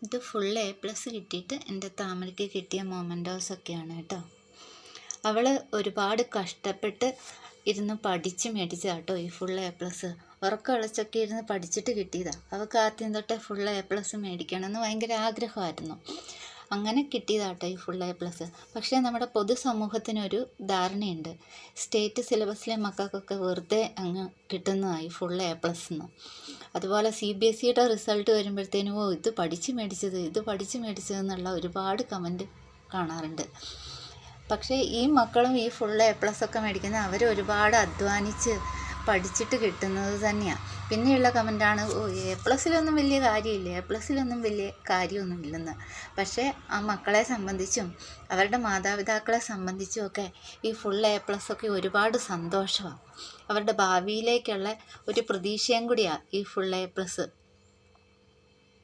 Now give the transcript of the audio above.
ഇത് full A+ കിട്ടിയിട്ട് എൻ്റെ താമരയ്ക്ക് കിട്ടിയ മൊമെൻറ്റോസൊക്കെയാണ് കേട്ടോ. അവൾ ഒരുപാട് കഷ്ടപ്പെട്ട് ഇരുന്ന് പഠിച്ച് മേടിച്ചതാണ് കേട്ടോ ഈ ഫുൾ A+. ഉറക്കം ഇരുന്ന് പഠിച്ചിട്ട് കിട്ടിയതാണ്. അവൾക്ക് ആദ്യം തൊട്ടേ ഫുൾ A+ മേടിക്കണമെന്ന് ഭയങ്കര ആഗ്രഹമായിരുന്നു. അങ്ങനെ കിട്ടിയതാട്ടോ ഈ ഫുൾ A+. പക്ഷേ നമ്മുടെ പൊതുസമൂഹത്തിനൊരു ധാരണയുണ്ട്, സ്റ്റേറ്റ് സിലബസിലെ മക്കൾക്കൊക്കെ വെറുതെ അങ്ങ് കിട്ടുന്നതായി ഫുൾ A+ എന്ന്. അതുപോലെ CBSEയുടെ റിസൾട്ട് വരുമ്പോഴത്തേനും ഇത് പഠിച്ച് മേടിച്ചതെന്നുള്ള ഒരുപാട് കമൻറ്റ് കാണാറുണ്ട്. പക്ഷേ ഈ മക്കളും ഈ ഫുൾ A+ ഒക്കെ മേടിക്കുന്നത് അവർ ഒരുപാട് അധ്വാനിച്ച് പഠിച്ചിട്ട് കിട്ടുന്നത് തന്നെയാണ്. പിന്നെയുള്ള കമൻറ്റാണ് A+ലൊന്നും വലിയ കാര്യമില്ല, A+ലൊന്നും വലിയ കാര്യമൊന്നുമില്ലെന്ന്. പക്ഷേ ആ മക്കളെ സംബന്ധിച്ചും അവരുടെ മാതാപിതാക്കളെ സംബന്ധിച്ചും ഒക്കെ ഈ ഫുൾ A+ ഒക്കെ ഒരുപാട് സന്തോഷമാണ്. അവരുടെ ഭാവിയിലേക്കുള്ള ഒരു പ്രതീക്ഷയും കൂടിയാണ് ഈ ഫുൾ A+.